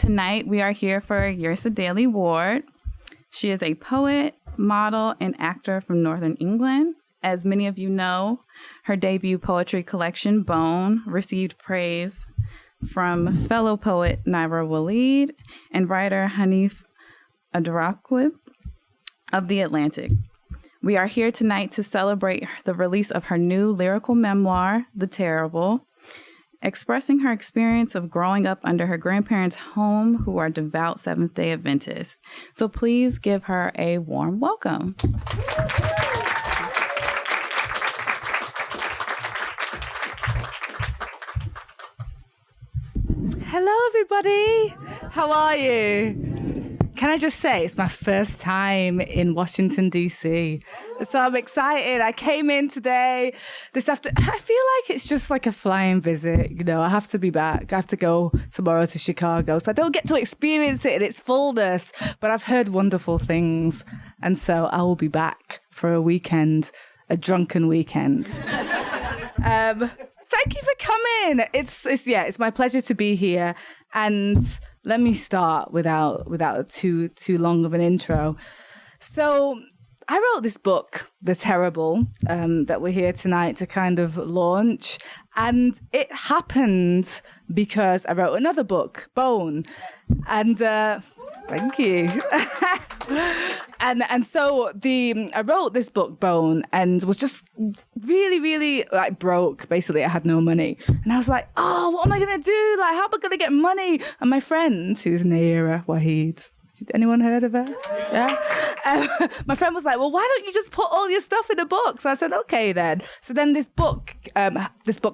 Tonight, we are here for Yrsa Daley-Ward. She is a poet, model, and actor from Northern England. As many of you know, her debut poetry collection, Bone, received praise from fellow poet Naira Waleed and writer Hanif Abdurraqib of The Atlantic. We are here tonight to celebrate the release of her new lyrical memoir, The Terrible, expressing her experience of growing up under her grandparents' home, who are devout Seventh Day Adventists. So please give her a warm welcome. Hello, everybody. How are you? Can I just say, it's my first time in Washington, D.C., so I'm excited. I came in today, this afternoon. I feel like it's just like a flying visit. You know, I have to be back. I have to go tomorrow to Chicago, so I don't get to experience it in its fullness, but I've heard wonderful things, and so I will be back for a weekend, a drunken weekend. Thank you for coming. It's my pleasure to be here. And let me start without too long of an intro. So I wrote this book, The Terrible, that we're here tonight to kind of launch. And it happened because I wrote another book, Bone. And thank you. And so I wrote this book, Bone, and was just really, really like broke. Basically, I had no money. And I was like, oh, what am I going to do? Like, how am I going to get money? And my friend, who's Yrsa Daley-Ward, anyone heard of her? Yeah. My friend was like, well, why don't you just put all your stuff in a book? So I said, okay, then. So then this book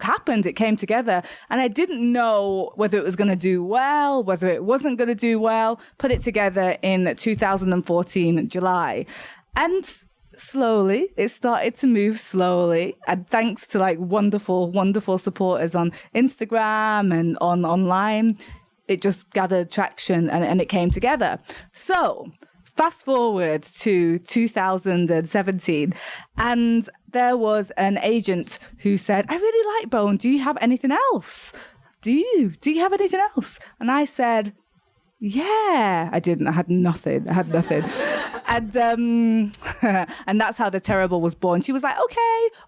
happened. It came together. And I didn't know whether it was going to do well, whether it wasn't going to do well. Put it together in 2014, July. And slowly, it started to move slowly. And thanks to like wonderful, wonderful supporters on Instagram and online, it just gathered traction and it came together. So fast forward to 2017, and there was an agent who said, I really like Bone. Do you have anything else? Do you have anything else? And I said, yeah, I didn't. I had nothing. And and that's how The Terrible was born. She was like,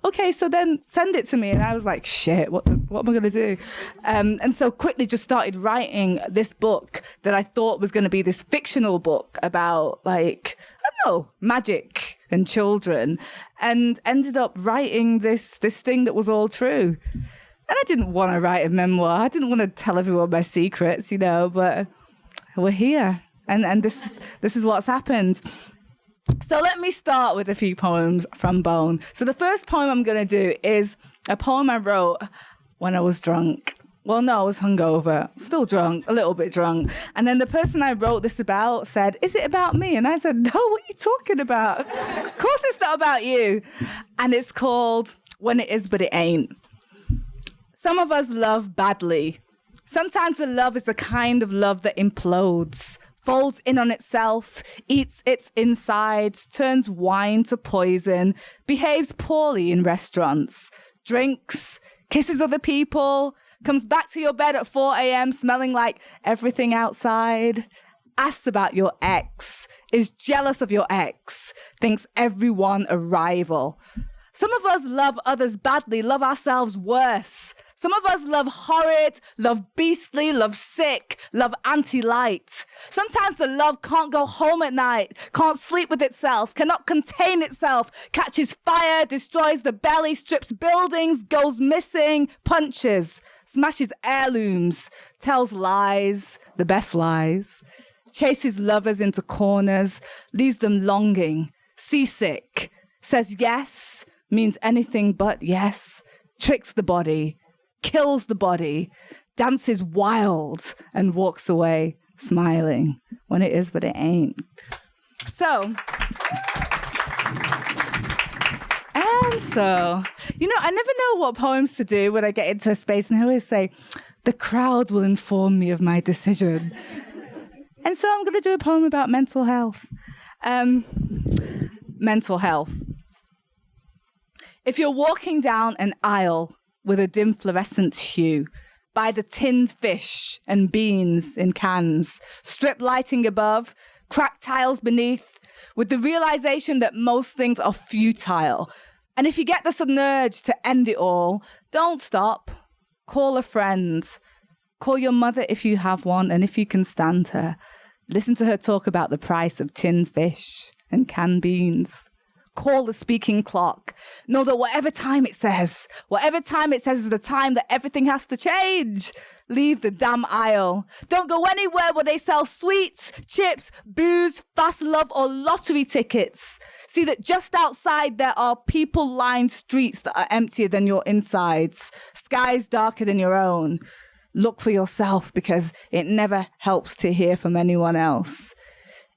okay, so then send it to me. And I was like, shit, what am I going to do? And so quickly just started writing this book that I thought was going to be this fictional book about like, I don't know, magic and children, and ended up writing this thing that was all true. And I didn't want to write a memoir. I didn't want to tell everyone my secrets, but we're here. And this is what's happened. So let me start with a few poems from Bone. So the first poem I'm going to do is a poem I wrote when I was drunk. Well, no, I was hungover, still drunk, a little bit drunk. And then the person I wrote this about said, is it about me? And I said, no, what are you talking about? Of course it's not about you. And it's called When It Is But It Ain't. Some of us love badly. Sometimes the love is the kind of love that implodes, folds in on itself, eats its insides, turns wine to poison, behaves poorly in restaurants, drinks, kisses other people, comes back to your bed at 4 a.m. smelling like everything outside, asks about your ex, is jealous of your ex, thinks everyone a rival. Some of us love others badly, love ourselves worse. Some of us love horrid, love beastly, love sick, love anti-light. Sometimes the love can't go home at night, can't sleep with itself, cannot contain itself, catches fire, destroys the belly, strips buildings, goes missing, punches, smashes heirlooms, tells lies, the best lies, chases lovers into corners, leaves them longing, seasick, says yes, means anything but yes, tricks the body, kills the body, dances wild, and walks away smiling when it is but it ain't. So, I never know what poems to do when I get into a space, and I always say, the crowd will inform me of my decision. And so I'm going to do a poem about mental health. Mental health. If you're walking down an aisle with a dim fluorescent hue, by the tinned fish and beans in cans, strip lighting above, cracked tiles beneath, with the realization that most things are futile. And if you get the sudden urge to end it all, don't stop. Call a friend. Call your mother if you have one, and if you can stand her. Listen to her talk about the price of tinned fish and canned beans. Call the speaking clock. Know that whatever time it says is the time that everything has to change. Leave the damn aisle. Don't go anywhere where they sell sweets, chips, booze, fast love, or lottery tickets. See that just outside there are people-lined streets that are emptier than your insides, skies darker than your own. Look for yourself, because it never helps to hear from anyone else.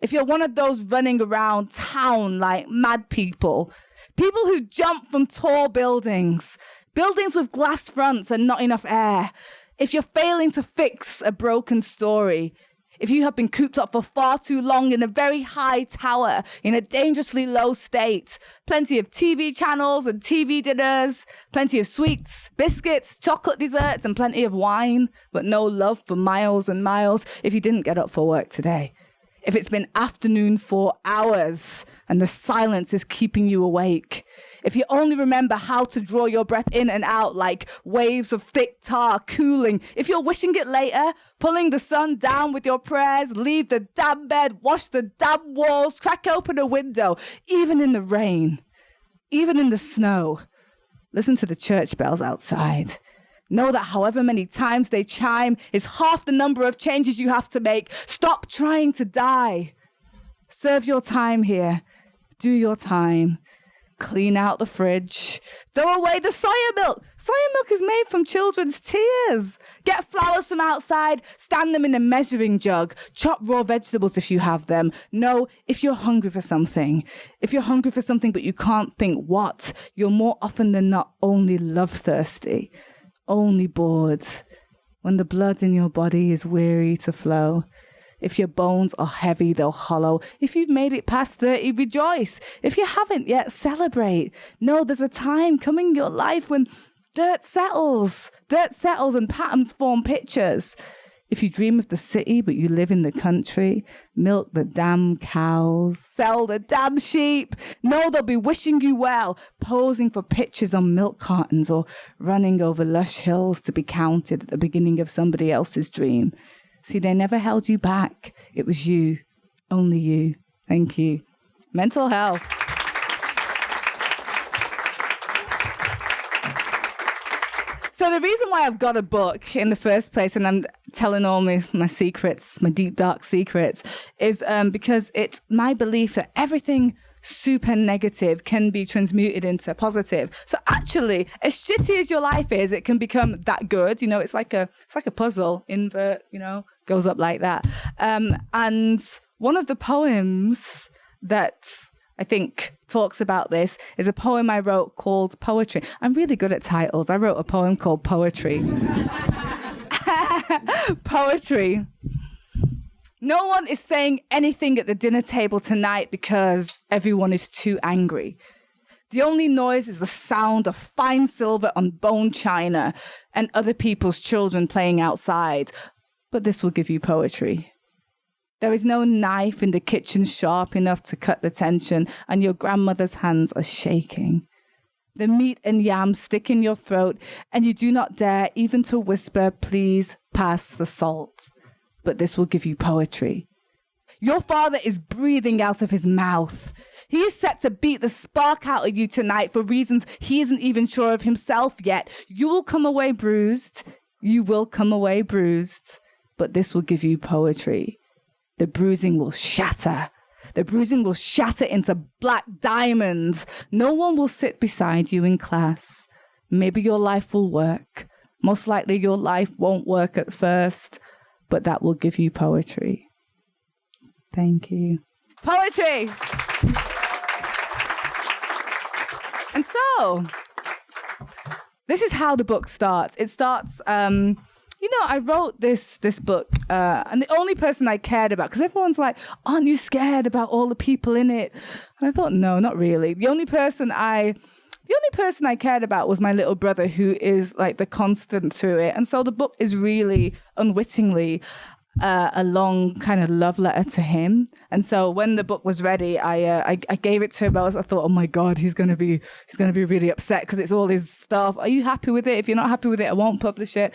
If you're one of those running around town like mad people who jump from tall buildings with glass fronts and not enough air, if you're failing to fix a broken story, if you have been cooped up for far too long in a very high tower in a dangerously low state, plenty of TV channels and TV dinners, plenty of sweets, biscuits, chocolate desserts, and plenty of wine, but no love for miles and miles, if you didn't get up for work today. If it's been afternoon for hours and the silence is keeping you awake. If you only remember how to draw your breath in and out like waves of thick tar cooling. If you're wishing it later, pulling the sun down with your prayers, leave the damn bed, wash the damn walls, crack open a window, even in the rain, even in the snow. Listen to the church bells outside. Know that however many times they chime is half the number of changes you have to make. Stop trying to die. Serve your time here. Do your time. Clean out the fridge. Throw away the soya milk. Soya milk is made from children's tears. Get flowers from outside. Stand them in a measuring jug. Chop raw vegetables if you have them. No, if you're hungry for something. If you're hungry for something but you can't think what, you're more often than not only love-thirsty. Only bored, when the blood in your body is weary to flow. If your bones are heavy, they'll hollow. If you've made it past 30, rejoice. If you haven't yet, celebrate. No, there's a time coming in your life when dirt settles and patterns form pictures. If you dream of the city, but you live in the country, milk the damn cows, sell the damn sheep. No, they'll be wishing you well, posing for pictures on milk cartons or running over lush hills to be counted at the beginning of somebody else's dream. See, they never held you back. It was you, only you. Thank you. Mental health. So the reason why I've got a book in the first place, and I'm telling all my secrets, my deep, dark secrets, is because it's my belief that everything super negative can be transmuted into positive. So actually, as shitty as your life is, it can become that good. You know, it's like a puzzle, invert, you know, goes up like that. And one of the poems that I think talks about this is a poem I wrote called Poetry. I'm really good at titles. I wrote a poem called Poetry. Poetry. No one is saying anything at the dinner table tonight because everyone is too angry. The only noise is the sound of fine silver on bone china and other people's children playing outside. But this will give you poetry. There is no knife in the kitchen sharp enough to cut the tension, and your grandmother's hands are shaking. The meat and yam stick in your throat, and you do not dare even to whisper, please pass the salt. But this will give you poetry. Your father is breathing out of his mouth. He is set to beat the spark out of you tonight for reasons he isn't even sure of himself yet. You will come away bruised. You will come away bruised. But this will give you poetry. The bruising will shatter. The bruising will shatter into black diamonds. No one will sit beside you in class. Maybe your life will work. Most likely your life won't work at first, but that will give you poetry. Thank you. Poetry! And so, this is how the book starts. It starts... I wrote this book, and the only person I cared about, because everyone's like, aren't you scared about all the people in it? And I thought, no, not really. The only person I person I cared about was my little brother, who is like the constant through it. And so the book is really unwittingly a long kind of love letter to him. And so when the book was ready, I gave it to him. I thought, oh my God, he's gonna be really upset because it's all his stuff. Are you happy with it? If you're not happy with it, I won't publish it.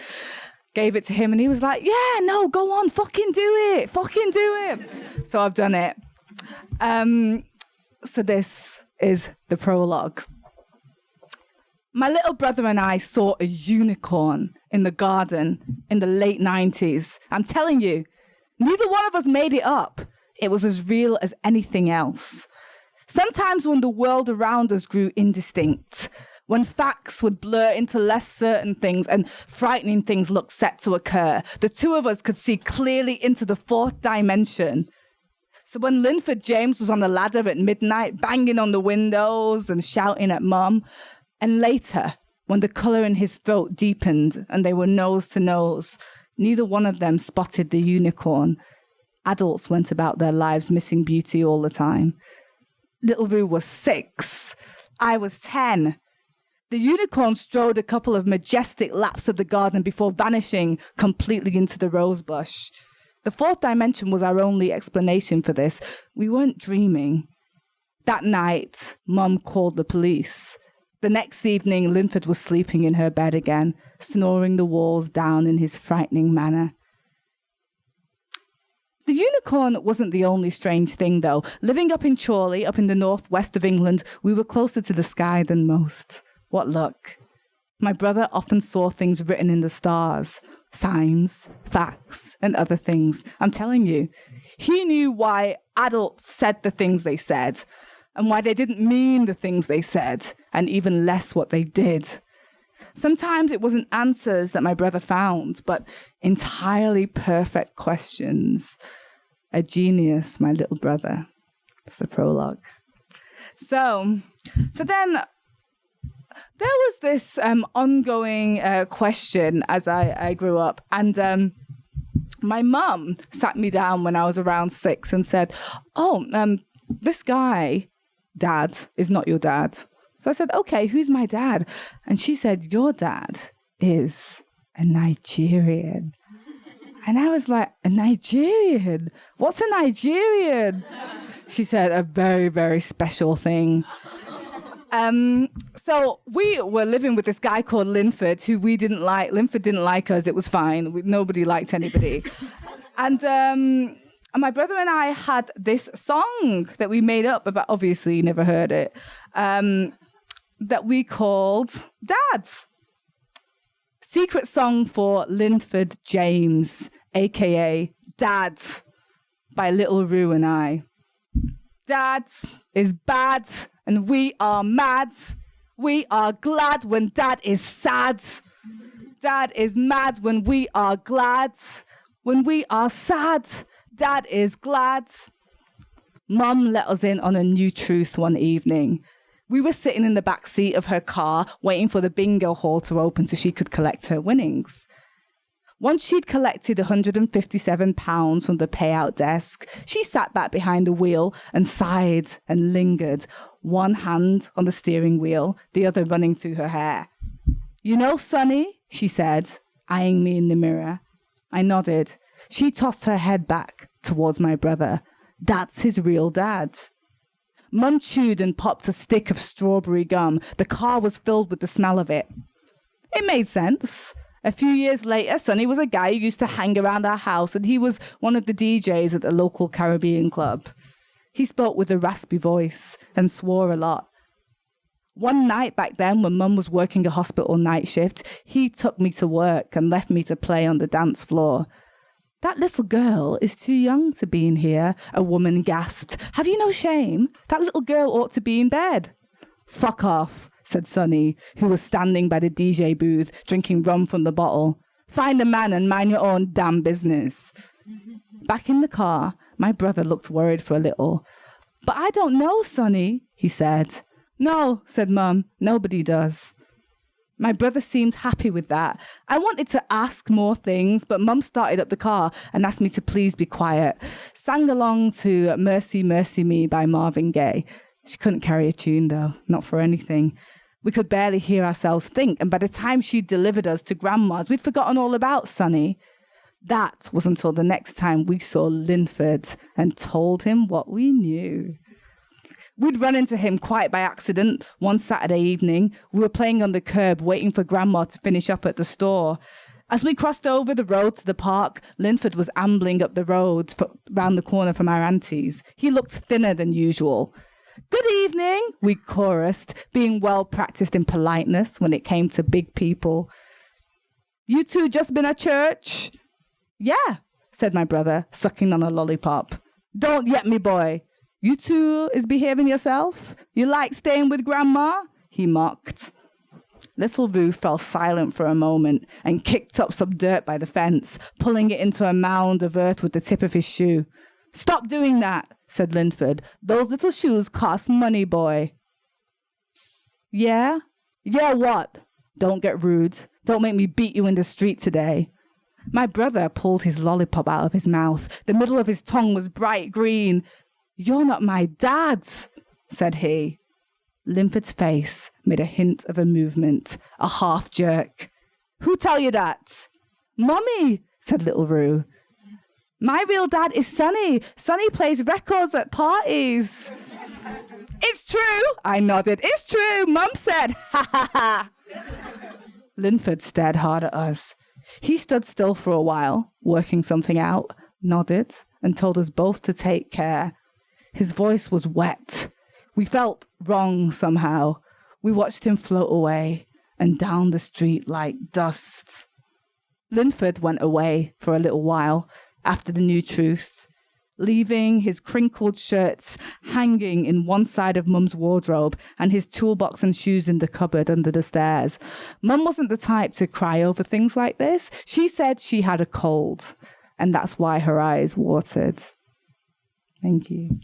Gave it to him, and he was like, yeah, no, go on, fucking do it. So I've done it. So this is the prologue. My little brother and I saw a unicorn in the garden in the late 90s. I'm telling you, neither one of us made it up. It was as real as anything else. Sometimes when the world around us grew indistinct, when facts would blur into less certain things and frightening things looked set to occur, the two of us could see clearly into the fourth dimension. So when Linford James was on the ladder at midnight, banging on the windows and shouting at Mum, and later, when the colour in his throat deepened and they were nose to nose, neither one of them spotted the unicorn. Adults went about their lives missing beauty all the time. Little Roo was 6. I was 10. The unicorn strode a couple of majestic laps of the garden before vanishing completely into the rosebush. The fourth dimension was our only explanation for this. We weren't dreaming. That night, Mum called the police. The next evening, Linford was sleeping in her bed again, snoring the walls down in his frightening manner. The unicorn wasn't the only strange thing, though. Living up in Chorley, up in the northwest of England, we were closer to the sky than most. What luck. My brother often saw things written in the stars, signs, facts, and other things. I'm telling you, he knew why adults said the things they said, and why they didn't mean the things they said, and even less what they did. Sometimes it wasn't answers that my brother found, but entirely perfect questions. A genius, my little brother. That's the prologue. So then there was this ongoing question as I grew up, and my mum sat me down when I was around 6 and said, this guy, Dad, is not your dad. So I said, okay, who's my dad? And she said, your dad is a Nigerian. And I was like, a Nigerian? What's a Nigerian? She said, a very, very special thing. So we were living with this guy called Linford, who we didn't like. Linford didn't like us. It was fine. Nobody liked anybody. And my brother and I had this song that we made up about, obviously you never heard it, that we called Dad. Secret song for Linford James, a.k.a. Dad, by Little Roo and I. Dad is bad and we are mad. We are glad when Dad is sad. Dad is mad when we are glad. When we are sad, Dad is glad. Mum let us in on a new truth one evening. We were sitting in the back seat of her car, waiting for the bingo hall to open so she could collect her winnings. Once she'd collected £157 from the payout desk, she sat back behind the wheel and sighed and lingered, one hand on the steering wheel, the other running through her hair. You know, Sonny, she said, eyeing me in the mirror. I nodded. She tossed her head back towards my brother. That's his real dad. Mum chewed and popped a stick of strawberry gum. The car was filled with the smell of it. It made sense. A few years later, Sonny was a guy who used to hang around our house, and he was one of the DJs at the local Caribbean club. He spoke with a raspy voice and swore a lot. One night back then, when Mum was working a hospital night shift, he took me to work and left me to play on the dance floor. That little girl is too young to be in here, a woman gasped. Have you no shame? That little girl ought to be in bed. Fuck off, said Sonny, who was standing by the DJ booth, drinking rum from the bottle. Find a man and mind your own damn business. Back in the car, my brother looked worried for a little. But I don't know, Sonny, he said. No, said Mum, nobody does. My brother seemed happy with that. I wanted to ask more things, but Mum started up the car and asked me to please be quiet. Sang along to Mercy, Mercy Me by Marvin Gaye. She couldn't carry a tune, though, not for anything. We could barely hear ourselves think, and by the time she delivered us to Grandma's, we'd forgotten all about Sonny. That was until the next time we saw Linford and told him what we knew. We'd run into him quite by accident one Saturday evening. We were playing on the curb, waiting for Grandma to finish up at the store. As we crossed over the road to the park, Linford was ambling up the road round the corner from our aunties. He looked thinner than usual. "Good evening," we chorused, being well practiced in politeness when it came to big people. "You two just been at church?" "Yeah," said my brother, sucking on a lollipop. "Don't yet, me boy. You two is behaving yourself? You like staying with Grandma?" he mocked. Little Roo fell silent for a moment and kicked up some dirt by the fence, pulling it into a mound of earth with the tip of his shoe. "Stop doing that," said Linford. "Those little shoes cost money, boy." "Yeah? Yeah what? Don't get rude. Don't make me beat you in the street today." My brother pulled his lollipop out of his mouth. The middle of his tongue was bright green. "You're not my dad," said he. Linford's face made a hint of a movement, a half jerk. "Who tell you that?" "Mommy," said little Roo. "My real dad is Sonny. Sonny plays records at parties." "It's true," I nodded. "It's true, Mum said." Ha ha ha. Linford stared hard at us. He stood still for a while, working something out, nodded, and told us both to take care. His voice was wet. We felt wrong somehow. We watched him float away and down the street like dust. Linford went away for a little while after the new truth, leaving his crinkled shirts hanging in one side of Mum's wardrobe and his toolbox and shoes in the cupboard under the stairs. Mum wasn't the type to cry over things like this. She said she had a cold, and that's why her eyes watered. Thank you.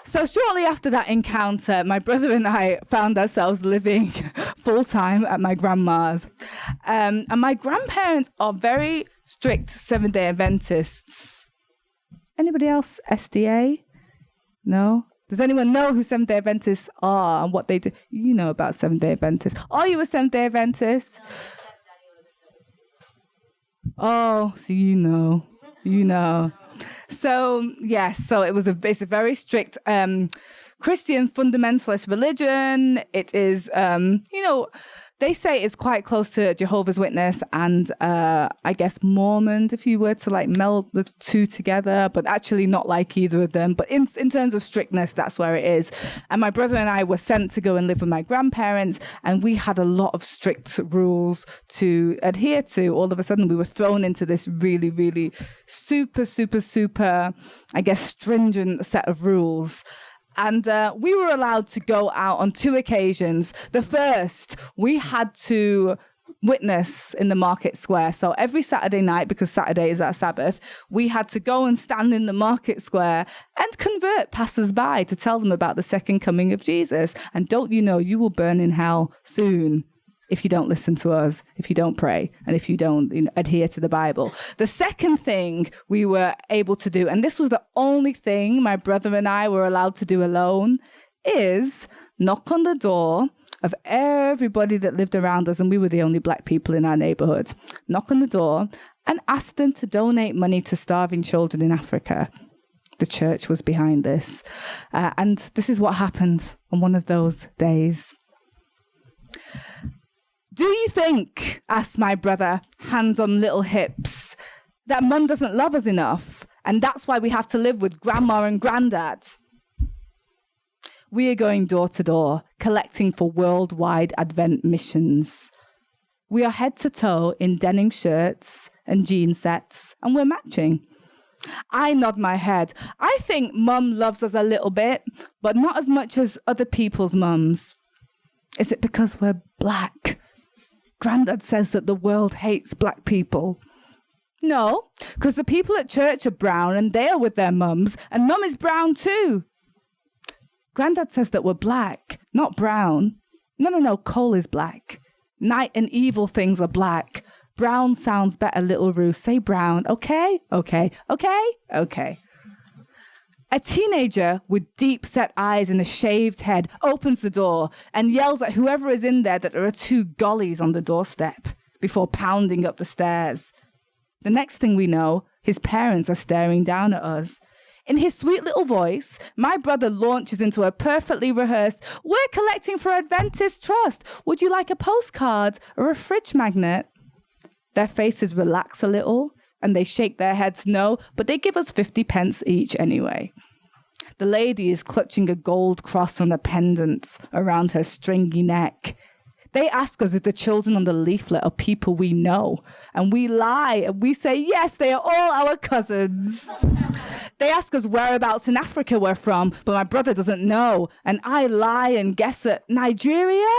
So shortly after that encounter, my brother and I found ourselves living full-time at my grandma's. And my grandparents are very strict Seventh Day Adventists. Anybody else SDA? No? Does anyone know who Seventh Day Adventists are and what they do? You know about Seventh Day Adventists. Are you a Seventh Day Adventist? Oh, so you know. You know. So, yes, so it's a very strict Christian fundamentalist religion. It is, they say it's quite close to Jehovah's Witness and I guess Mormons, if you were to like meld the two together, but actually not like either of them. But in terms of strictness, that's where it is. And my brother and I were sent to go and live with my grandparents, and we had a lot of strict rules to adhere to. All of a sudden, we were thrown into this really, really super, I guess, stringent set of rules. And we were allowed to go out on 2 occasions. The first, we had to witness in the market square. So every Saturday night, because Saturday is our Sabbath, we had to go and stand in the market square and convert passers-by to tell them about the second coming of Jesus. And don't you know, you will burn in hell soon if you don't listen to us, if you don't pray, and if you don't adhere to the Bible. The second thing we were able to do, and this was the only thing my brother and I were allowed to do alone, is knock on the door of everybody that lived around us, and we were the only black people in our neighborhood. Knock on the door and ask them to donate money to starving children in Africa. The church was behind this. And this is what happened on one of those days. "Do you think," asked my brother, hands on little hips, "that Mum doesn't love us enough, and that's why we have to live with Grandma and Granddad?" We are going door to door, collecting for worldwide Advent missions. We are head to toe in denim shirts and jean sets, and we're matching. I nod my head. I think Mum loves us a little bit, but not as much as other people's mums. Is it because we're black? Granddad says that the world hates black people. No, because the people at church are brown and they are with their mums, and Mum is brown too. Granddad says that we're black, not brown. No, coal is black. Night and evil things are black. Brown sounds better, little Ruth. Say brown, okay? Okay. A teenager with deep-set eyes and a shaved head opens the door and yells at whoever is in there that there are 2 gollies on the doorstep before pounding up the stairs. The next thing we know, his parents are staring down at us. In his sweet little voice, my brother launches into a perfectly rehearsed, "We're collecting for Adventist Trust. Would you like a postcard or a fridge magnet?" Their faces relax a little and they shake their heads no, but they give us 50 pence each anyway. The lady is clutching a gold cross on a pendant around her stringy neck. They ask us if the children on the leaflet are people we know, and we lie and we say, yes, they are all our cousins. They ask us whereabouts in Africa we're from, but my brother doesn't know, and I lie and guess at Nigeria,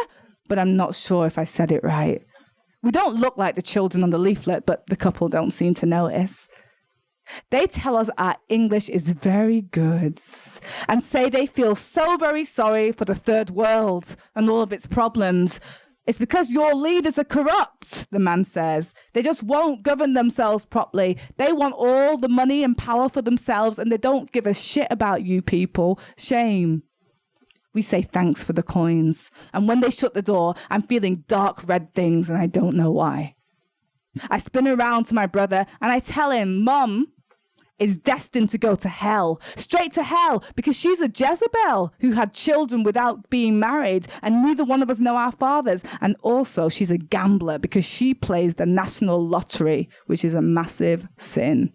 but I'm not sure if I said it right. We don't look like the children on the leaflet, but the couple don't seem to notice. They tell us our English is very good and say they feel so very sorry for the third world and all of its problems. It's because your leaders are corrupt, the man says. They just won't govern themselves properly. They want all the money and power for themselves and they don't give a shit about you people. Shame. We say thanks for the coins. And when they shut the door, I'm feeling dark red things and I don't know why. I spin around to my brother and I tell him, Mum is destined to go to hell, straight to hell, because she's a Jezebel who had children without being married, and neither one of us know our fathers. And also she's a gambler because she plays the national lottery, which is a massive sin.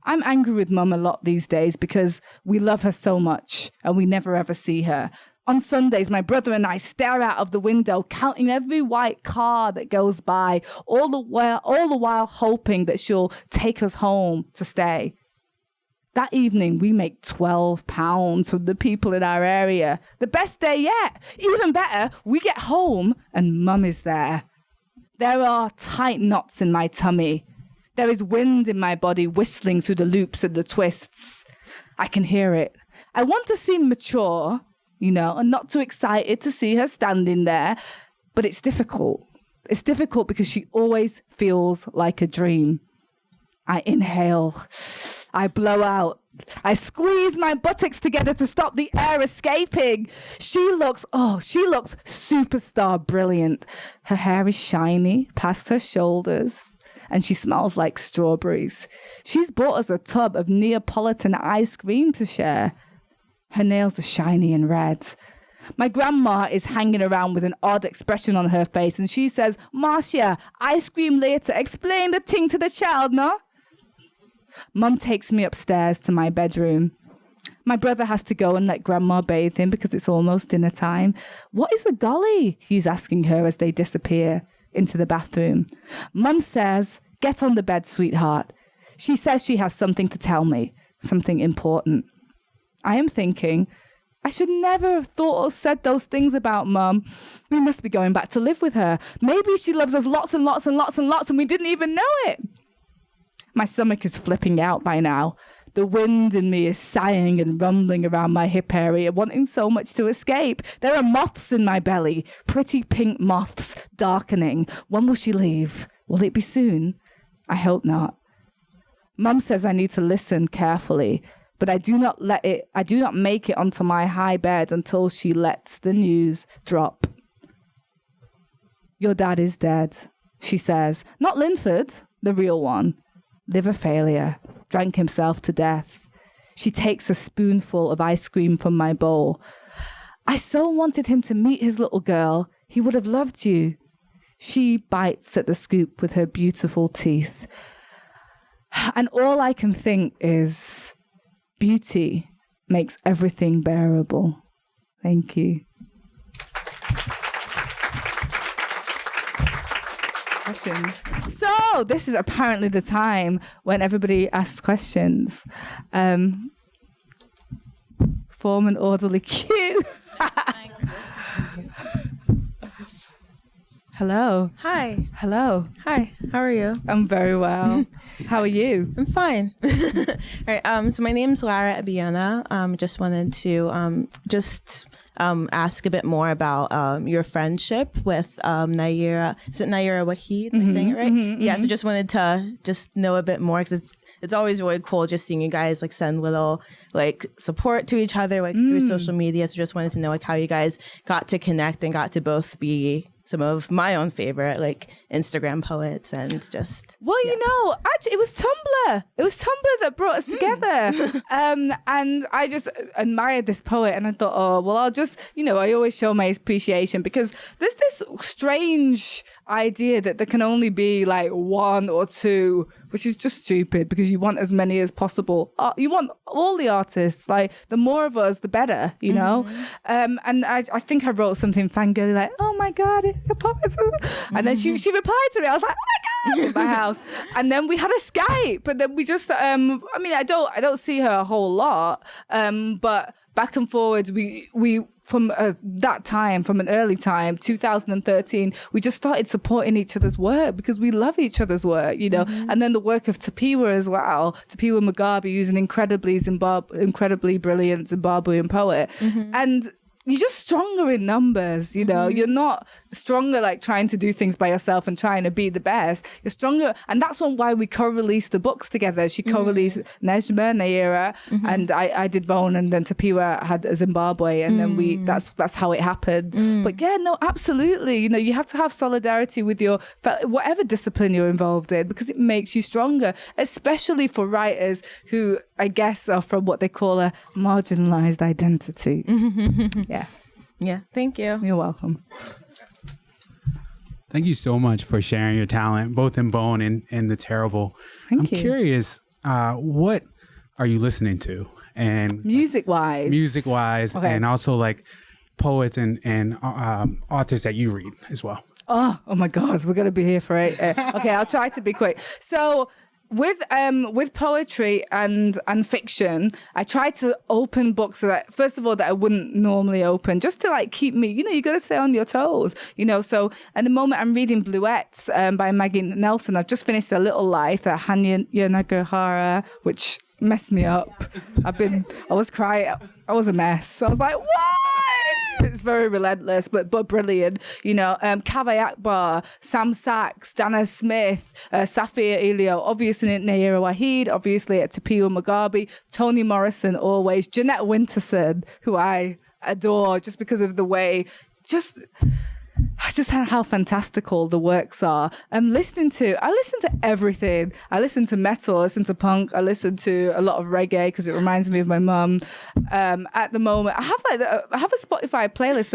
I'm angry with Mum a lot these days because we love her so much and we never ever see her. On Sundays, my brother and I stare out of the window, counting every white car that goes by, all the while hoping that she'll take us home to stay. That evening, we make £12 from the people in our area. The best day yet. Even better, we get home and Mum is there. There are tight knots in my tummy. There is wind in my body whistling through the loops and the twists. I can hear it. I want to seem mature, and not too excited to see her standing there. But it's difficult. It's difficult because she always feels like a dream. I inhale. I blow out. I squeeze my buttocks together to stop the air escaping. She looks superstar brilliant. Her hair is shiny past her shoulders. And she smells like strawberries. She's bought us a tub of Neapolitan ice cream to share. Her nails are shiny and red. My grandma is hanging around with an odd expression on her face, and she says, Marcia, ice cream later. Explain the thing to the child, no? Mum takes me upstairs to my bedroom. My brother has to go and let Grandma bathe him because it's almost dinner time. What is a golly? He's asking her as they disappear into the bathroom. Mum says, get on the bed, sweetheart. She says she has something to tell me, something important. I am thinking, I should never have thought or said those things about Mum. We must be going back to live with her. Maybe she loves us lots and lots and lots and lots and we didn't even know it. My stomach is flipping out by now. The wind in me is sighing and rumbling around my hip area, wanting so much to escape. There are moths in my belly, pretty pink moths, darkening. When will she leave? Will it be soon? I hope not. Mum says I need to listen carefully, but I do not make it onto my high bed until she lets the news drop. Your dad is dead, she says. Not Linford, the real one. Liver failure. Drank himself to death. She takes a spoonful of ice cream from my bowl. I so wanted him to meet his little girl. He would have loved you. She bites at the scoop with her beautiful teeth. And all I can think is, beauty makes everything bearable. Thank you. Questions. So this is apparently the time when everybody asks questions. Form an orderly queue. Hello. Hi. Hello. Hi. How are you? I'm very well. How are you? I'm fine. All right. So my name's Lara Abiona. Just wanted to ask a bit more about your friendship with Yrsa. Is it Yrsa Daley-Ward? Am I saying it right? Yeah. So just wanted to know a bit more because it's always really cool just seeing you guys like send little like support to each other like through social media. So just wanted to know like how you guys got to connect and got to both be some of my own favorite like Instagram poets and just. Well, you know, actually, it was Tumblr. It was Tumblr that brought us together. And I just admired this poet, and I thought, oh, well, I'll just, you know, I always show my appreciation because there's this strange idea that there can only be like one or two, which is just stupid because you want as many as possible. You want all the artists, like the more of us, the better, you know? And I think I wrote something fangirly like, oh my God, it's a poet. And then she replied to me. I was like, oh my God, in my house. And then we had a Skype, and then we just, I mean, I don't see her a whole lot, but back and forwards, we from that time, from an early time, 2013, we just started supporting each other's work because we love each other's work, you know. And then the work of Tapiwa as well. Tapiwa Mugabe, who's an incredibly brilliant Zimbabwean poet. And you're just stronger in numbers, you know. You're not stronger like trying to do things by yourself and trying to be the best. You're stronger, and that's why we co-released the books together. She co-released Nejma, Naira, and I did Bone, and then Tapiwa had Zimbabwe, and then that's how it happened. But yeah, no, absolutely. You know, you have to have solidarity with your whatever discipline you're involved in because it makes you stronger, especially for writers who I guess are from what they call a marginalized identity. Yeah. Thank you. You're welcome. Thank you so much for sharing your talent, both in Bone and The Terrible. Thank I'm you. curious, what are you listening to? And Music-wise. Okay. and also like poets and authors that you read as well. Oh my God, we're gonna be here for okay, I'll try to be quick. So with poetry and fiction, I try to open books that, first of all, that I wouldn't normally open, just to like keep me, you know, you got to stay on your toes, you know. So at the moment I'm reading Bluets by Maggie Nelson. I've just finished A Little Life, that Hanya Yanagihara, which messed me up. I was crying. I was a mess. I was like, why? It's very relentless, but brilliant. You know, Kaveh Akbar, Sam Sachs, Dana Smith, Safia Elio, obviously Naira Waheed, obviously at Tapiwa Mugabe, Toni Morrison always, Jeanette Winterson, who I adore just because of the way, just how fantastical the works are. I listen to everything. I listen to metal, I listen to punk, I listen to a lot of reggae because it reminds me of my mum. At the moment, I have a Spotify playlist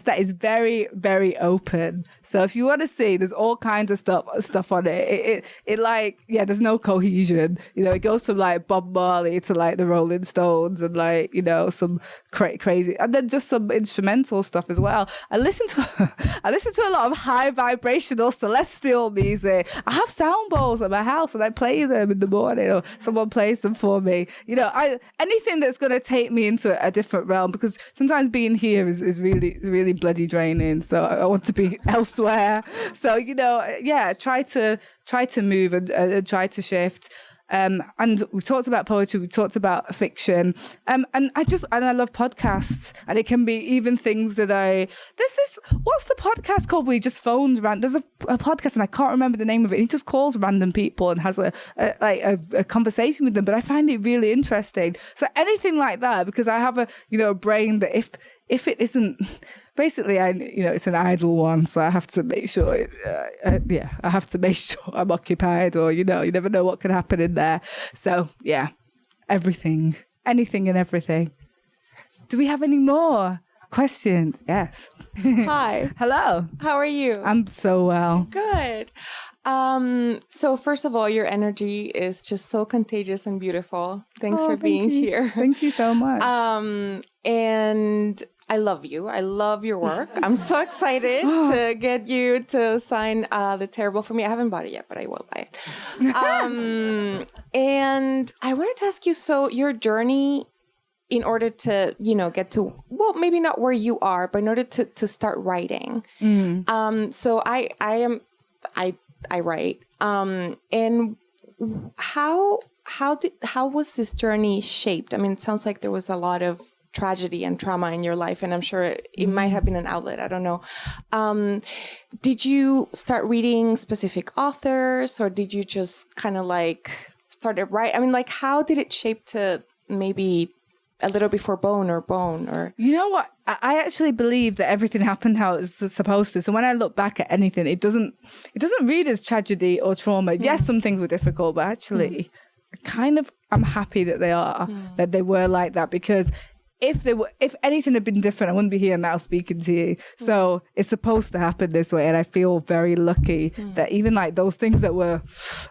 that is very, very open. So if you want to see, there's all kinds of stuff on it. It like, yeah, there's no cohesion. You know, it goes from like Bob Marley to like the Rolling Stones and like, you know, some crazy, and then just some instrumental stuff as well. I listen to a lot of high vibrational celestial music. I have sound bowls at my house and I play them in the morning, or someone plays them for me. You know, anything that's going to take me into a different realm, because sometimes being here is really bloody draining. So I want to be elsewhere. So, you know, yeah, try to move and try to shift. And we talked about poetry, we talked about fiction, and I love podcasts, and it can be even things that what's the podcast called where he just phones there's a podcast and I can't remember the name of it. He just calls random people and has a conversation with them, but I find it really interesting. So anything like that, because I have a brain that if it isn't, basically, it's an idle one, so I have to make sure, I have to make sure I'm occupied, or, you never know what can happen in there. So, yeah, everything, anything and everything. Do we have any more questions? Yes. Hi. Hello. How are you? I'm so well. Good. So first of all, your energy is just so contagious and beautiful. Thanks for being here. Thank you so much. And I love you. I love your work. I'm so excited to get you to sign The Terrible for me. I haven't bought it yet, but I will buy it. And I wanted to ask you, so your journey in order to, get to, well, maybe not where you are, but in order to start writing. So I write. And how was this journey shaped? I mean, it sounds like there was a lot of tragedy and trauma in your life, and I'm sure it might have been an outlet. I don't know. Did you start reading specific authors, or did you just kind of like started right? I mean, like, how did it shape to maybe a little before Bone or? You know what? I actually believe that everything happened how it's supposed to. So when I look back at anything, it doesn't read as tragedy or trauma. Yes, some things were difficult, but actually, I'm happy that that they were like that, because if anything had been different, I wouldn't be here now speaking to you. So it's supposed to happen this way, and I feel very lucky that even like those things that were,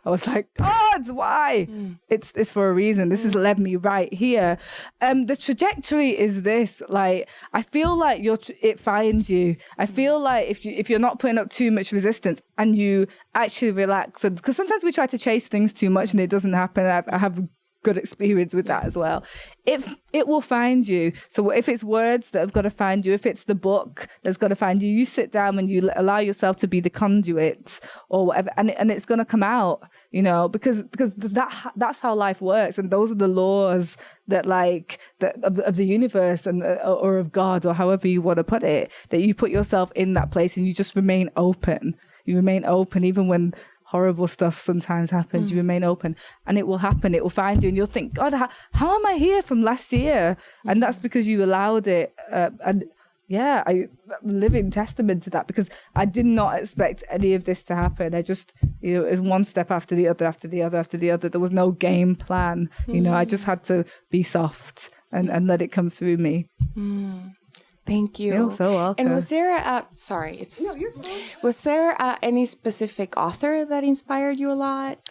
I was like, God, why? It's for a reason. This has led me right here. The trajectory is this. Like, I feel like it finds you. I feel like if you're not putting up too much resistance and you actually relax, because sometimes we try to chase things too much and it doesn't happen. I have good experience with that as well. It will find you. So if it's words that have got to find you, if it's the book that's got to find you, you sit down and you allow yourself to be the conduit or whatever, and it's going to come out, you know, because that's how life works, and those are the laws that of the universe and or of God, or however you want to put it, that you put yourself in that place and you just remain open. You remain open even when horrible stuff sometimes happens. You remain open, and it will happen. It will find you, and you'll think, God, how am I here from last year? And that's because you allowed it. And yeah, I'm living testament to that, because I did not expect any of this to happen. I just, it was one step after the other, after the other, after the other. There was no game plan. You know, I just had to be soft and let it come through me. Thank you. You're so welcome. And was there was there any specific author that inspired you a lot?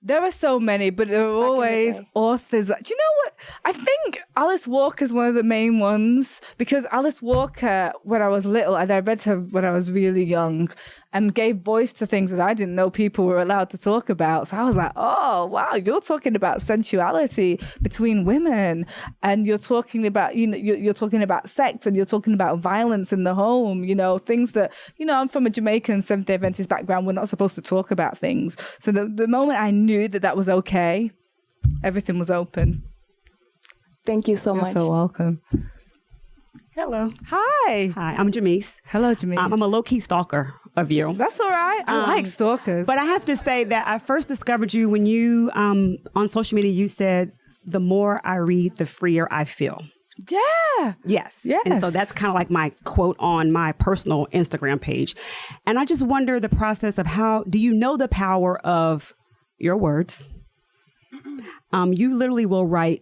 There are so many, but there are always authors. Do you know what? I think Alice Walker is one of the main ones, because Alice Walker, when I was little, and I read her when I was really young, and gave voice to things that I didn't know people were allowed to talk about. So I was like, oh, wow, you're talking about sensuality between women, and you're talking about, you know, you're talking about sex, and you're talking about violence in the home, you know, things that, you know, I'm from a Jamaican Seventh Day Adventist background. We're not supposed to talk about things. So the moment I knew that was okay, everything was open. Thank you so much. You're so welcome. Hello. Hi. Hi, I'm Jamise. Hello, Jamise. I'm a low-key stalker of you. That's all right. I like stalkers. But I have to say that I first discovered you when you, on social media, you said, the more I read, the freer I feel. Yeah. Yes. Yes. And so that's kind of like my quote on my personal Instagram page. And I just wonder the process of how, do you know the power of your words? You literally will write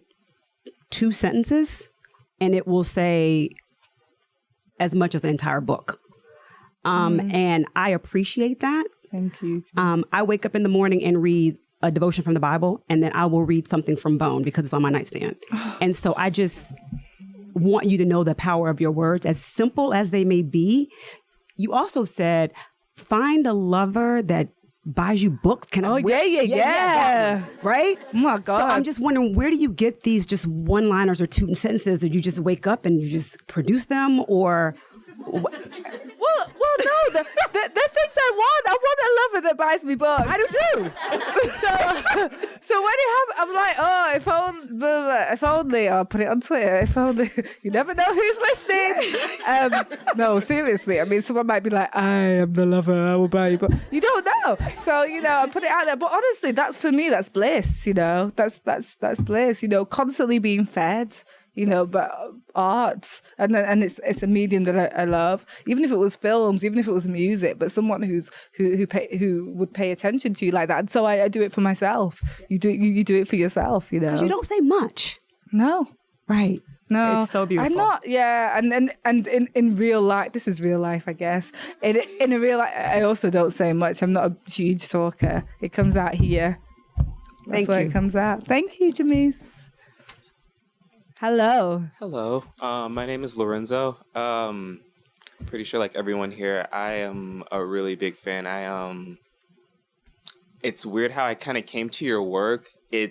2 sentences and it will say as much as the entire book. And I appreciate that. Thank you. I wake up in the morning and read a devotion from the Bible, and then I will read something from Bone because it's on my nightstand. And so I just want you to know the power of your words, as simple as they may be. You also said, find a lover that buys you books. Yeah. Right? Oh my God. So I'm just wondering, where do you get these just one-liners or 2 sentences? Did you just wake up and you just produce them, or? Well, no. The things I want a lover that buys me books. I do too. So when it happens, I'm like, oh, if only, I'll put it on Twitter. If only, you never know who's listening. No, seriously. I mean, someone might be like, I am the lover, I will buy you, but you don't know. So, you know, I put it out there. But honestly, that's, for me, that's bliss. You know, that's bliss. You know, constantly being fed. You know, but art, and it's a medium that I love. Even if it was films, even if it was music, but someone who would pay attention to you like that. And so I do it for myself. You do it for yourself. You know, because you don't say much. No, right? No, it's so beautiful. I'm not. Yeah, and in real life, this is real life, I guess. In a real life, I also don't say much. I'm not a huge talker. It comes out here. That's where it comes out. Thank you, Jamise. Hello. My name is Lorenzo. I'm pretty sure, like everyone here, I am a really big fan. It's weird how I kind of came to your work. I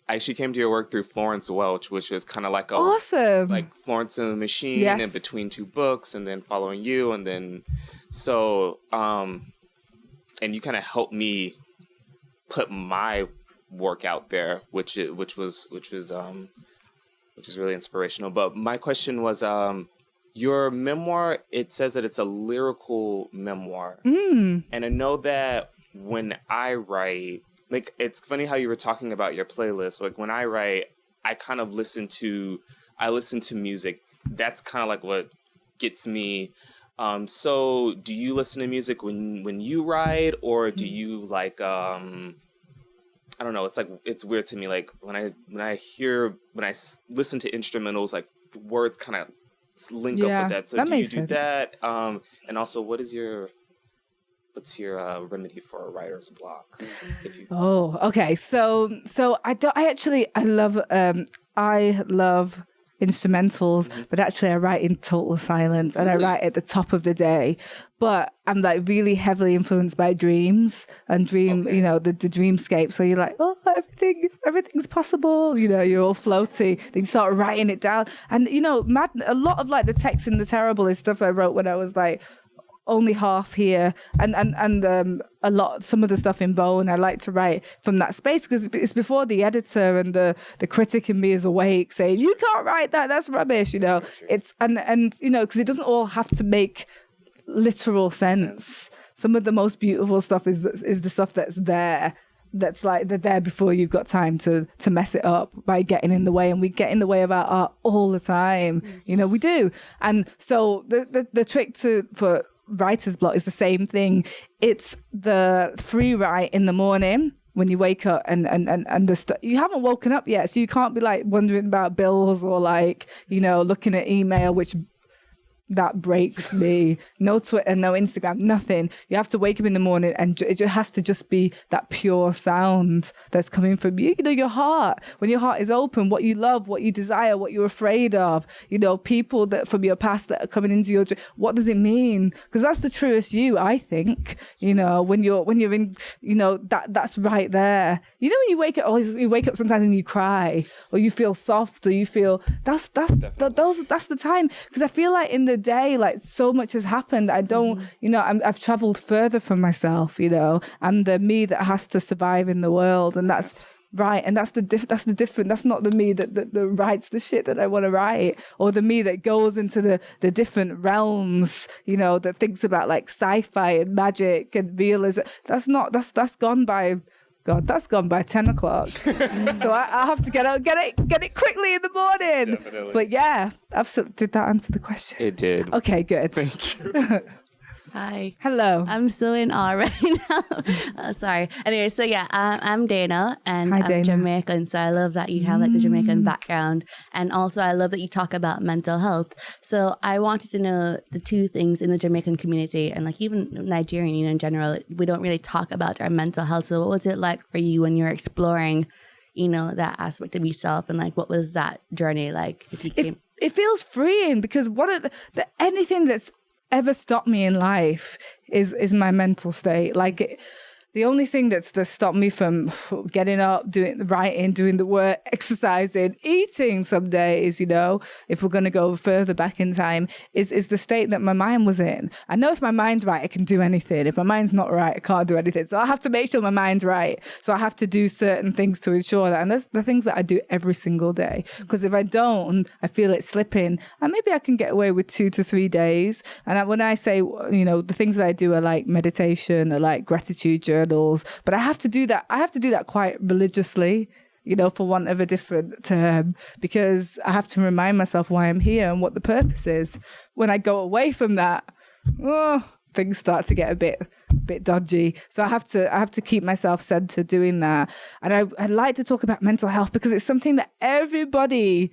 actually came to your work through Florence Welch, which was kind of like awesome, like Florence and the Machine, yes. And between 2 books, and then following you, and then and you kind of helped me put my work out there, which was which is really inspirational. But my question was, your memoir, it says that it's a lyrical memoir. And I know that when I write, like, it's funny how you were talking about your playlist. Like, when I write, I kind of listen to music. That's kind of like what gets me. So do you listen to music when you write, or do you like, I don't know, it's weird to me. Like when I listen to instrumentals, like words kind of link up with that. So do you do that? And also, what's your remedy for a writer's block? Okay. So I love instrumentals, but actually I write in total silence, and I write at the top of the day. But I'm like really heavily influenced by dreams and the dreamscape. So you're like, oh, everything's possible. You know, you're all floaty. Then you start writing it down, and a lot of like the text in The Terrible is stuff I wrote when I was like only half here, and some of the stuff in Bone I like to write from that space, because it's before the editor and the critic in me is awake saying you can't write that's rubbish. It's and because it doesn't all have to make literal sense. Some of the most beautiful stuff is the stuff that's there. That's like they're there before you've got time to mess it up by getting in the way, and we get in the way of our art all the time. We do. And so the trick for writer's block is the same thing. It's the free write in the morning when you wake up, and you haven't woken up yet, so you can't be like wondering about bills or like looking at email, which that breaks me. No Twitter, no Instagram, nothing. You have to wake up in the morning, and it just has to just be that pure sound that's coming from your heart. When your heart is open, what you love, what you desire, what you're afraid of, people that from your past that are coming into your dream. What does it mean? Because that's the truest you, I think. When you're in, that's right there. When you wake up sometimes and you cry, or you feel soft, or you feel that's the time. Because I feel like in the day, like so much has happened. I don't, I've traveled further from myself. I'm the me that has to survive in the world, and that's right. And that's the different. That's not the me that writes the shit that I want to write, or the me that goes into the different realms. That thinks about like sci-fi and magic and realism. That's gone by. God, that's gone by 10 o'clock. So I have to get it quickly in the morning. Definitely. But yeah, absolutely. Did that answer the question? It did. Okay, good. Thank you. Hi. Hello. I'm so in awe right now. Sorry. Anyway, so yeah, I'm Dana, and Hi, I'm Dana. Jamaican. So I love that you have like the Jamaican background, and also I love that you talk about mental health. So I wanted to know the two things in the Jamaican community, and like even Nigerian, in general, we don't really talk about our mental health. So what was it like for you when you're exploring, that aspect of yourself, and like what was that journey like? If you came, it feels freeing, because anything that's ever stopped me in life is my mental state. Like the only thing that's stopped me from getting up, doing the writing, doing the work, exercising, eating some days, if we're going to go further back in time, is the state that my mind was in. I know if my mind's right, I can do anything. If my mind's not right, I can't do anything. So I have to make sure my mind's right. So I have to do certain things to ensure that. And that's the things that I do every single day. Because if I don't, I feel it slipping. And maybe I can get away with 2 to 3 days. And when I say, the things that I do are like meditation, or like gratitude journals, but I have to do that quite religiously, for want of a different term, because I have to remind myself why I'm here and what the purpose is. When I go away from that, things start to get a bit dodgy. So I have to keep myself centered doing that. And I like to talk about mental health because it's something that everybody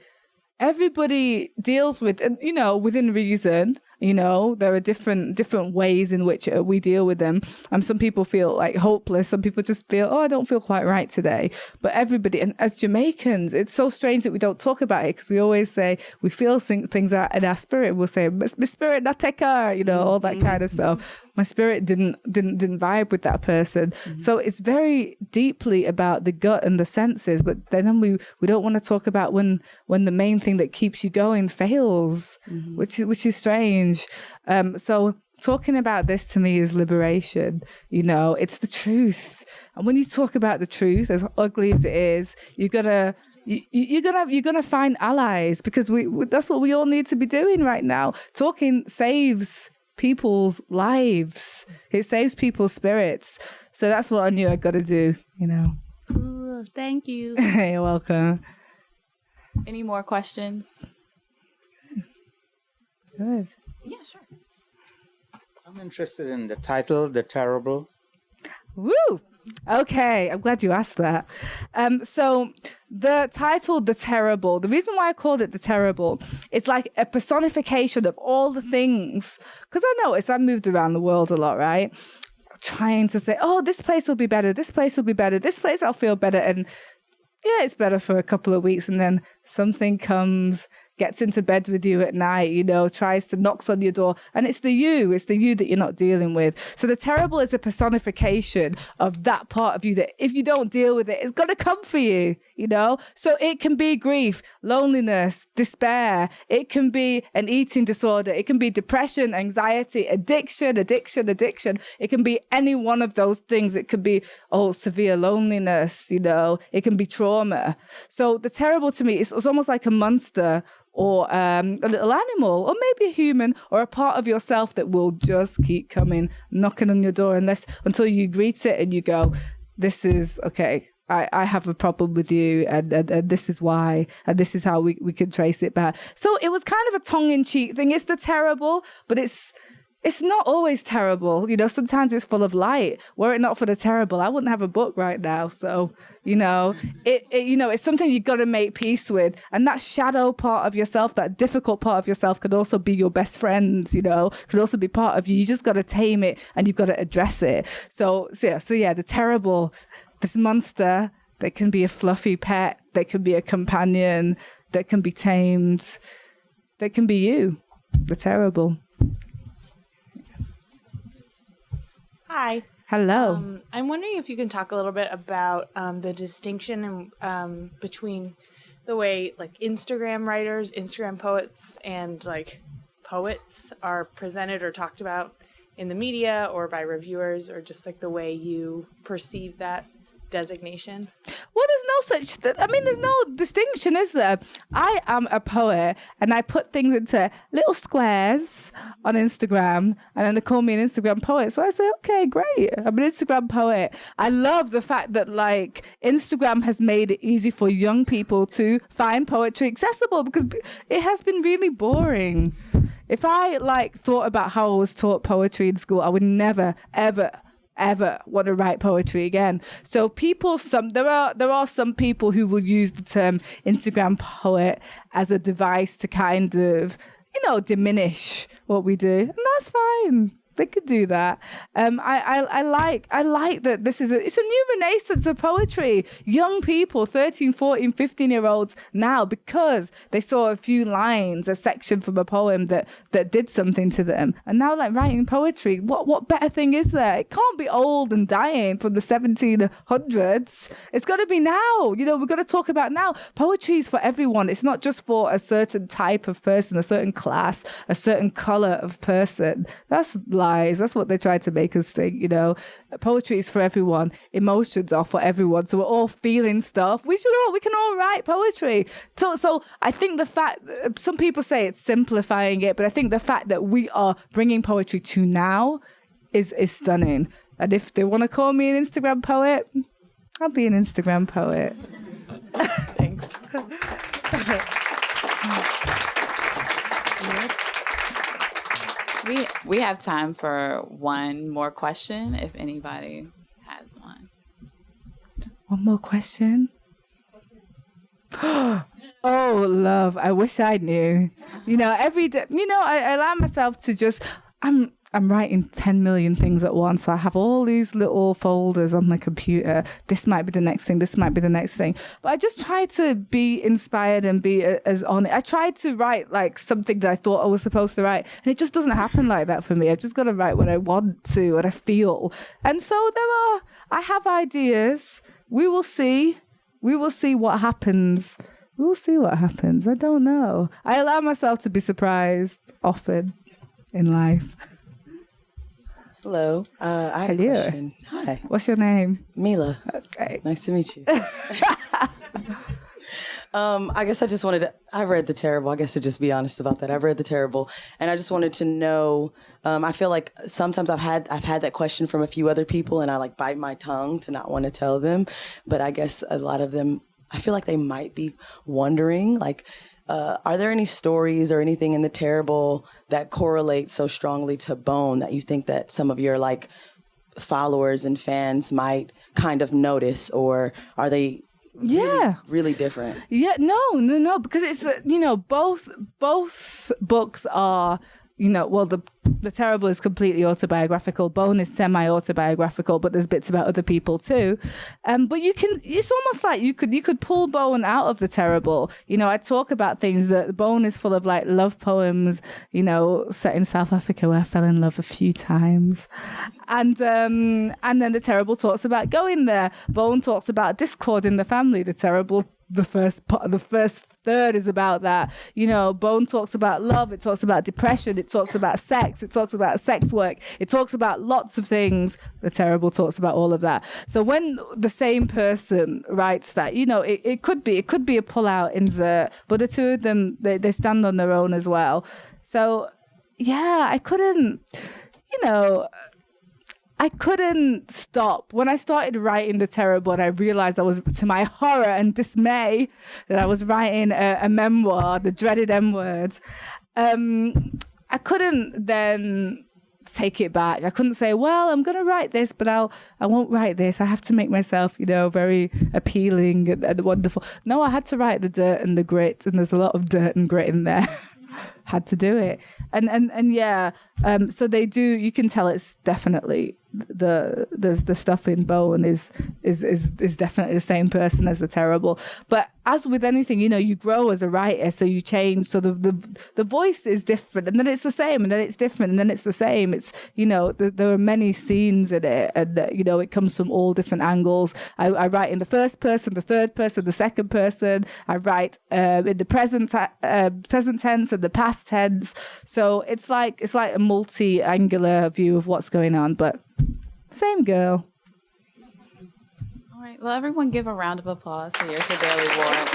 deals with, and within reason. There are different ways in which we deal with them. Some people feel like hopeless. Some people just feel, I don't feel quite right today. But everybody, and as Jamaicans, it's so strange that we don't talk about it, because we always say we feel things out in our spirit. We'll say, my spirit not take her, all that kind of stuff. My spirit didn't vibe with that person. So it's very deeply about the gut and the senses. But then we don't want to talk about when the main thing that keeps you going fails, which is strange. So talking about this to me is liberation. It's the truth. And when you talk about the truth, as ugly as it is, you gotta you're gonna find allies, because that's what we all need to be doing right now. Talking saves people's lives. It saves people's spirits. So that's what I knew I got to do. Ooh, thank you. You're welcome. Any more questions? Good. Yeah, sure. I'm interested in the title, The Terrible. Woo! Okay, I'm glad you asked that. So the title, The Terrible, the reason why I called it The Terrible is like a personification of all the things. Because I noticed I moved around the world a lot, right? Trying to say, oh, this place will be better, this place will be better, this place I'll feel better. And yeah, it's better for a couple of weeks. And then something comes, gets into bed with you at night, tries to knocks on your door. And it's the you that you're not dealing with. So the terrible is a personification of that part of you that if you don't deal with it, it's going to come for you, So it can be grief, loneliness, despair. It can be an eating disorder. It can be depression, anxiety, addiction. It can be any one of those things. It could be, severe loneliness, It can be trauma. So the terrible to me is it's almost like a monster, or a little animal, or maybe a human, or a part of yourself that will just keep coming, knocking on your door until you greet it and you go, this is, okay, I have a problem with you, and this is why, and this is how we can trace it back. So it was kind of a tongue-in-cheek thing. It's the terrible, but it's not always terrible. Sometimes it's full of light. Were it not for the terrible, I wouldn't have a book right now. So, it's something you've got to make peace with. And that shadow part of yourself, that difficult part of yourself could also be your best friend, could also be part of you. You just got to tame it and you've got to address it. So yeah, the terrible, this monster that can be a fluffy pet, that can be a companion, that can be tamed, that can be you, the terrible. Hi. Hello. I'm wondering if you can talk a little bit about the distinction between the way like Instagram writers, Instagram poets, and like poets are presented or talked about in the media or by reviewers, or just like the way you perceive that designation. Well, there's no distinction, is there? I am a poet, and I put things into little squares on Instagram, and then they call me an Instagram poet. So I say, okay, great, I'm an Instagram poet. I love the fact that like Instagram has made it easy for young people to find poetry accessible, because it has been really boring. If I thought about how I was taught poetry in school, I would never, ever want to write poetry again. So there are some people who will use the term Instagram poet as a device to kind of, diminish what we do. And that's fine. They could do that. I like that it's a new renaissance of poetry. Young people, 13, 14, 15-year-olds now, because they saw a few lines, a section from a poem that did something to them. And now writing poetry, what better thing is there? It can't be old and dying from the 1700s. It's got to be now. We've got to talk about now. Poetry is for everyone. It's not just for a certain type of person, a certain class, a certain color of person. That's lies. That's what they tried to make us think, Poetry is for everyone. Emotions are for everyone. So we're all feeling stuff. We can all write poetry. So I think the fact, some people say it's simplifying it, but I think the fact that we are bringing poetry to now is stunning. And if they want to call me an Instagram poet, I'll be an Instagram poet. Thanks. We have time for one more question, if anybody has one. One more question? Oh, love. I wish I knew. Every day, I allow myself to just, I'm writing 10 million things at once. So I have all these little folders on my computer. This might be the next thing. This might be the next thing. But I just try to be inspired and be as on it. I tried to write something that I thought I was supposed to write. And it just doesn't happen like that for me. I've just got to write what I want to, what I feel. And so I have ideas. We will see. We will see what happens. We'll see what happens. I don't know. I allow myself to be surprised often in life. Hello. I had a question. Hi. What's your name? Mila. Okay. Nice to meet you. I guess I just wanted to, I read The Terrible. I guess to just be honest about that. I've read The Terrible, and I just wanted to know, I feel like sometimes I've had that question from a few other people, and I like bite my tongue to not want to tell them. But I guess a lot of them, I feel like they might be wondering, like, are there any stories or anything in The Terrible that correlate so strongly to Bone that you think that some of your like followers and fans might kind of notice, or are they really different? Yeah, no, because it's both books are the Terrible is completely autobiographical. Bone is semi-autobiographical, but there's bits about other people too. But it's almost like you could pull Bone out of The Terrible. I talk about things that Bone is full of like love poems, set in South Africa where I fell in love a few times. And then The Terrible talks about going there. Bone talks about discord in the family. The Terrible, the first third is about that. Bone talks about love. It talks about depression. It talks about sex. It talks about sex work. It talks about lots of things. The Terrible talks about all of that. So when the same person writes that, it could be a pull-out insert, but the two of them, they stand on their own as well. So yeah, I couldn't stop. When I started writing The Terrible, and I realized I was, to my horror and dismay, that I was writing a memoir, the dreaded M words, I couldn't then take it back. I couldn't say, well, I'm going to write this, but I won't write this. I have to make myself, very appealing and wonderful. No, I had to write the dirt and the grit, and there's a lot of dirt and grit in there. Had to do it. And yeah, so they do, you can tell it's definitely the stuff in Bone is definitely the same person as The Terrible. But as with anything, you grow as a writer, so you change. So the voice is different, and then it's the same, and then it's different, and then it's the same. It's there are many scenes in it, and it comes from all different angles. I write in the first person, the third person, the second person. I write in the present tense and the past tense. So it's like a multi-angular view of what's going on, but same girl. All right. Well, everyone give a round of applause to Yrsa Daley-Ward.